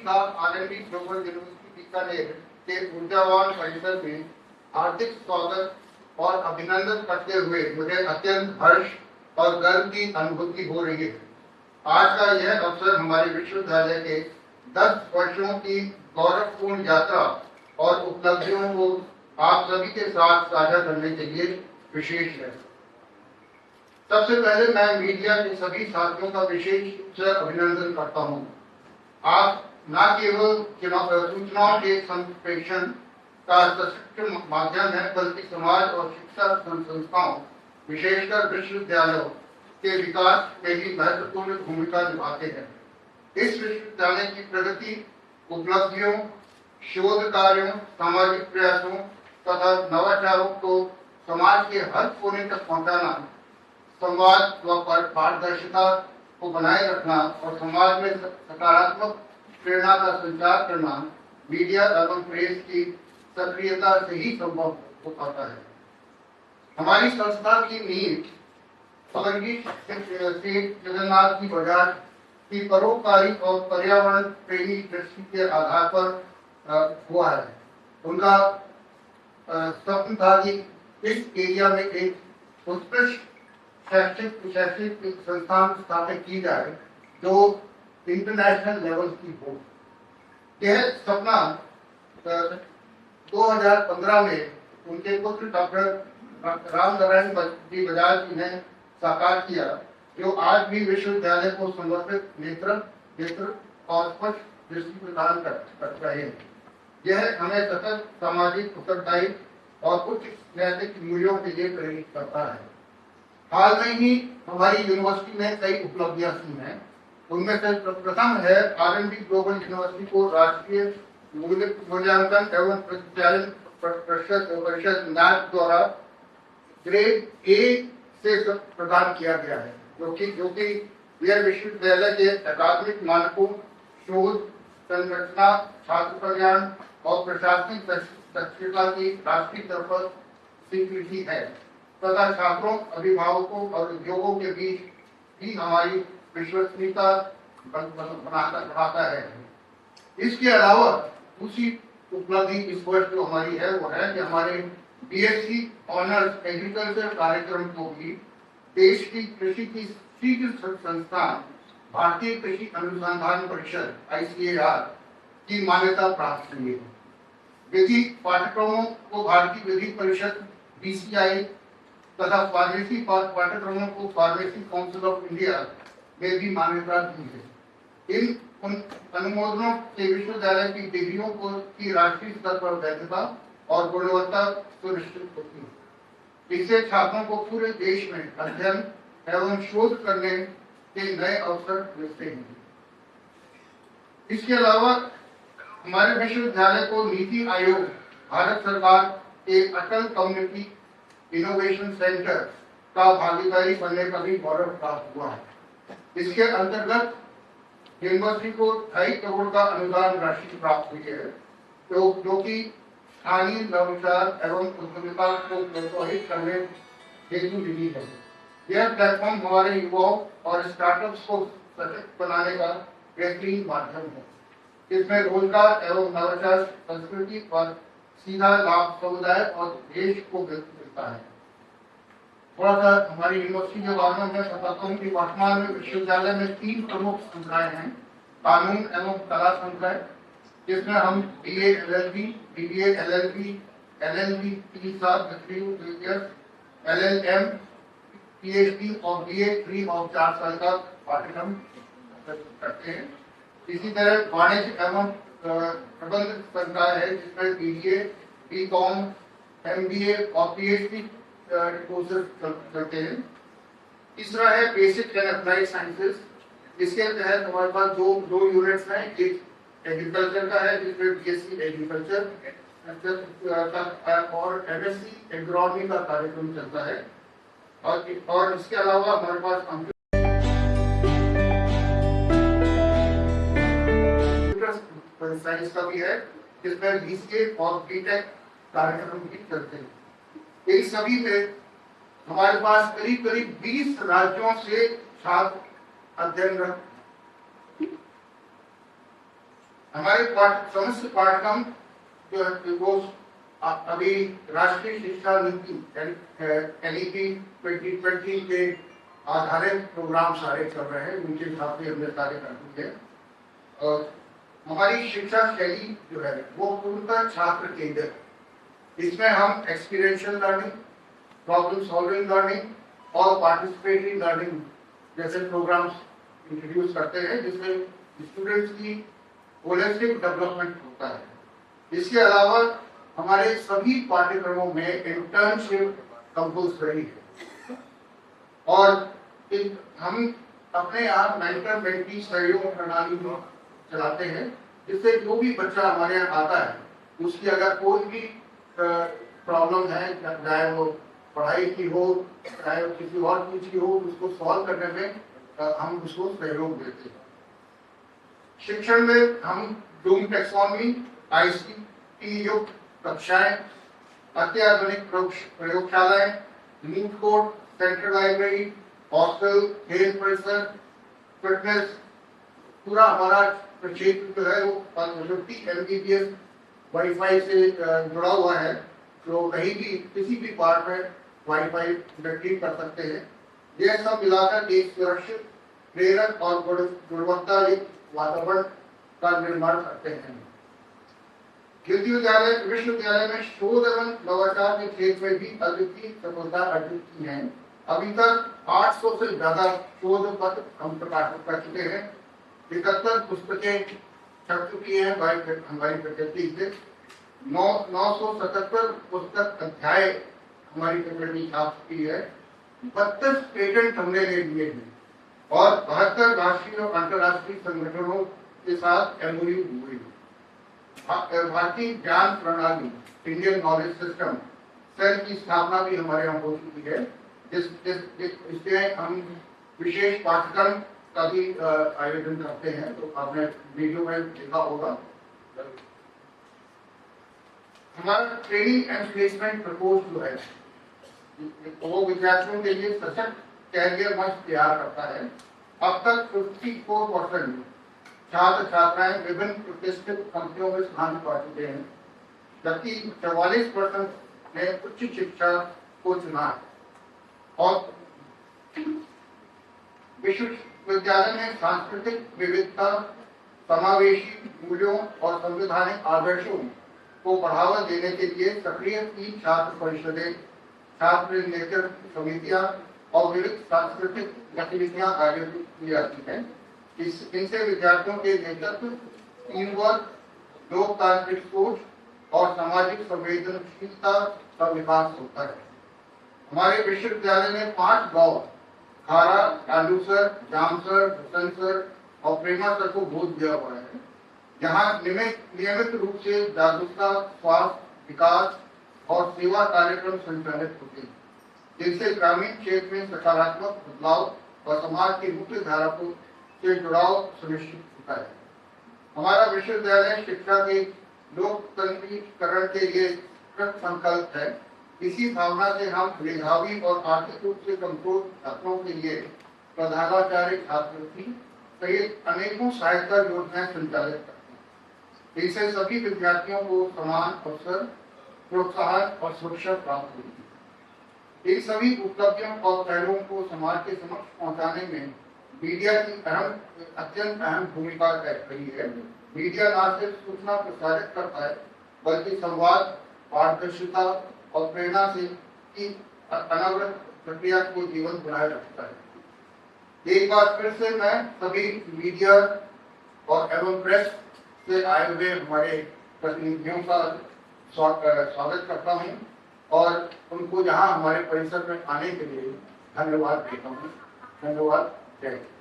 का R&D global university Bikaner के ऊर्जावान परिसर में हार्दिक स्वागत और अभिनंदन करते हुए मुझे अत्यंत हर्ष और गर्व की अनुभूति हो रही है। आज का यह अवसर हमारे विश्वविद्यालय के 10 वर्षों की गौरवपूर्ण यात्रा और उपलब्धियों को आप सभी के साथ साझा करने के लिए विशेष है। सबसे पहले मैं मीडिया के सभी साथियों का विशेष रूप से अभिनंदन करता हूं। आप न केवल सूचनाओं के संप्रेषण का सशक्त माध्यम है, बल्कि समाज और शिक्षा संस्थाओं, विशेषकर विश्वविद्यालयों के विकास में भी महत्वपूर्ण भूमिका निभाते हैं। इस विश्वविद्यालय की प्रगति, उपलब्धियों, शोध कार्यों, सामाजिक प्रयासों तथा नवाचारों को समाज के हर कोने तक पहुंचाना, संवाद व पारदर्शिता को बनाए रखना और समाज में सकारात्मक प्रेरणा का संचार करना मीडिया एवं प्रेस की सक्रियता से ही संभव हो पाता है। हमारी संस्था की नींव स्वर्गीय जगन्नाथ जी बजाज की परोपकारी और पर्यावरण प्रेमी दृष्टि के आधार पर हुआ है। उनका स्वप्न था कि इस एरिया में एक उत्कृष्ट शैक्षिक संस्थान स्थापित की जाए जो इंटरनेशनल लेवल की हो। यह सपना 2015 में उनके पुत्र डॉक्टर रामनारायण जी बजाज जी ने साकार किया, जो आज भी विश्वविद्यालय को समर्पित नेत्र और स्पष्ट दृष्टि प्रदान कर रहे हैं। यह हमें सतत सामाजिक उत्तरदायित्व और उच्च नैतिक मूल्यों के लिए प्रेरित करता है। हाल में ही हमारी यूनिवर्सिटी ने कई उपलब्धियां की हैं। उनमें से प्रथम है आरएनडी ग्लोबल यूनिवर्सिटी को राष्ट्रीय मूल्यांकन एवं प्रत्यायन परिषद NAAC द्वारा ग्रेड ए से प्रदान किया गया है, जो कि यह विश्वविद्यालय के अकादमिक मानकों, शोध संरचना, छात्र कल्याण और प्रशासनिक दक्षता की राष्ट्रीय स्तर पर स्वीकृति है तथा छात्रों, अभिभावकों और उद्योगों के बीच भी हमारी विश्वसनीयता बढ़ाता है। इसके अलावा दूसरी उपलब्धि इस वर्ष जो हमारी है वो है कि हमारे बीएससी ऑनर्स एग्रीकल्चर कार्यक्रम को भी देश की कृषि की शीर्ष संस्थान भारतीय कृषि अनुसंधान परिषद ICAR की मान्यता प्राप्त हुई है। विधि पाठ्यक्रमों को भारतीय विधि परिषद BCI तथा फार्मेसी पाठ्यक्रमों को फार्मेसी काउंसिल ऑफ इंडिया में भी मान्यता दी है। इन अनुमोदनों से विश्वविद्यालय की डिग्रियों की राष्ट्रीय स्तर पर वैधता और गुणवत्ता सुनिश्चित होती है। इससे छात्रों को पूरे देश में अध्ययन एवं शोध करने के नए अवसर मिलते हैं। इसके अलावा हमारे विश्वविद्यालय को नीति आयोग, भारत सरकार के अटल कम्युनिटी इनोवेशन सेंटर का भागीदारी बनने का भी गौरव प्राप्त हुआ है। इसके अंतर्गत यूनिवर्सिटी को 2.5 करोड़ का अनुदान राशि प्राप्त हुई है, जो कि स्थानीय नवाचार एवं उद्यमिता को प्रोत्साहित करने हेतु मिली है। यह प्लेटफॉर्म हमारे युवाओं और स्टार्टअप्स को सशक्त बनाने का बेहतरीन माध्यम है। इसमें रोजगार एवं नवाचार संस्कृति पर सीधा लाभ समुदाय और देश को मिलता है। थोड़ा सा हमारी यूनिवर्सिटी के बारे में मैं बताता हूँ कि वर्तमान में विश्वविद्यालय में 3 प्रमुख संकाय हैं। कानून एवं कला संकाय, जिसमें हम BA LLB, BBA LLB, LLB 3 साल, LLM, PhD और BA 3 और 4 साल का पाठ्यक्रम करते हैं। इसी तरह वाणिज्य एवं प्रबंध संकाय है, जिसमें BBA, BCom, MBA और PhD कोर्सेज करते हैं। तीसरा है बेसिक एंड अप्लाइड साइंसेज, जिसके तहत हमारे पास दो यूनिट्स हैं। एक एग्रीकल्चर का है, जिसमें BSc एग्रीकल्चर और MSc एग्रोनॉमी का कार्यक्रम चलता है। और इसके अलावा हमारे पास कंप्यूटर साइंस का भी है, जिसमें BCA और BTech कार्यक्रम भी चलते हैं। इन सभी में हमारे पास करीब 20 राज्यों से छात्र हमारे समस्त पाठ्यक्रम जो है वो अभी राष्ट्रीय शिक्षा नीति NEP 2020 के आधारित प्रोग्राम सारे चल रहे हैं, उनके हिसाब से हमने कार्य करते हैं। और हमारी शिक्षा शैली जो है वो पूर्णतः छात्र केंद्रित। इसमें हम experiential learning, problem solving learning और पार्टिसिपेटरी लर्निंग जैसे प्रोग्राम्स इंट्रोड्यूस करते हैं, जिसमें स्टूडेंट्स की होलिस्टिक डेवलपमेंट होता है। इसके अलावा हमारे सभी पाठ्यक्रमों में इंटर्नशिप कंपल्सरी है और हम अपने आप मेंटर मेंटी सहयोग प्रणाली चलाते हैं, जिससे जो भी बच्चा हमारे यहाँ आता है उसकी अगर कोई भी प्रॉब्लम है, चाहे वो पढ़ाई की हो चाहे वो किसी और चीज की हो, उसको सॉल्व करने में हम उसको सहयोग देते हैं। शिक्षण में हम ब्लूम टैक्सोनॉमी, ICT युक्त कक्षाएं, अत्याधुनिक प्रयोगशालाएं, नीट कोर्ट, सेंट्रल लाइब्रेरी, हॉस्टल, खेल परिसर, फिटनेस, पूरा हमारा क्षेत्र जो है वो 50 Mbps वाईफाई से जुड़ा हुआ है, जो कहीं भी किसी भी पार्ट में वाईफाई कनेक्ट कर सकते हैं। यह सब मिलाकर एक सुरक्षित, प्रेरक और गुणवत्ता वातावरण का निर्माण करते हैं। विश्वविद्यालय में शोध एवं नवाचार के क्षेत्र में भी अद्वितीय सफलता अर्जित की है। अभी तक 800 से ज्यादा शोध पत्र हम प्रकाशित कर चुके हैं। 71 पुस्तकें छप चुकी है हमारी फैकल्टी से। 977 पुस्तक अध्याय हमारी फैकल्टी छाप चुकी है। 32 पेटेंट हमने ले लिए हैं और 72 राष्ट्रीय और अंतर्राष्ट्रीय संगठनों के साथ MOU हुई। भारतीय ज्ञान प्रणाली, इंडियन नॉलेज सिस्टम सेल की स्थापना भी हमारे यहाँ हो चुकी है, इसमें हम विशेष पाठ्यक्रम का भी आयोजन करते हैं, तो आपने वीडियो में देखा होगा। हमारा ट्रेनिंग एंड प्लेसमेंट प्रपोज जो है वो विद्यार्थियों के लिए सशक्त कैरियर मंच तैयार करता है। अब तक 54% छात्र छात्राएं विभिन्न प्रतिष्ठित कंपनियों में स्थान पा चुके हैं, जबकि 44% ने उच्च शिक्षा को चुना है। और विश्वविद्यालय में सांस्कृतिक विविधता, समावेशी मूल्यों और संवैधानिक आदर्शों को बढ़ावा देने के लिए सक्रिय 3 छात्र परिषदें, छात्र नेतृत्व समितियां और विविध सांस्कृतिक गतिविधियां आयोजित की जाती हैं। इनसे विद्यार्थियों के नेतृत्व, टीम वर्क, लोकतांत्रिक सोच और सामाजिक संवेदनशीलता का विकास होता है। हमारे विश्वविद्यालय ने 5 गांव खारा, कांडूसर, जामसर, भूसनसर और प्रेमासर को गोद दिया हुआ है, जहाँ नियमित रूप से जागरूकता, स्वास्थ्य, विकास और सेवा कार्यक्रम संचालित होते हैं, जिनसे ग्रामीण क्षेत्र में सकारात्मक बदलाव और समाज की मुख्य धारा से जुड़ाव सुनिश्चित होता है। हमारा विश्वविद्यालय शिक्षा के लोकतंत्रीकरण के लिए कृत संकल्प है। इसी भावना से हम मेधावी और आर्थिक रूप से कमजोर छात्रों के लिए प्रधानाचार्य छात्रवृत्ति सहित अनेकों सहायता योजनाएं संचालित करते हैं। इससे सभी विद्यार्थियों को समान अवसर, प्रोत्साहन और सुरक्षा प्राप्त होती है। इन सभी उपलब्धियों और पहलों को समाज के समक्ष पहुंचाने में मीडिया की अत्यंत अहम भूमिका रही है। मीडिया न सिर्फ सूचना प्रसारित करता है, बल्कि संवाद, पारदर्शिता और प्रेरणा से की अनावृत प्रक्रिया को जीवन बनाए रखता है। एक बार फिर से मैं सभी मीडिया और एवं प्रेस से आए हुए हमारे प्रतिनिधियों का स्वागत करता हूं और उनको यहाँ हमारे परिसर में आने के लिए धन्यवाद देता हूँ। धन्यवाद। जय हिंद।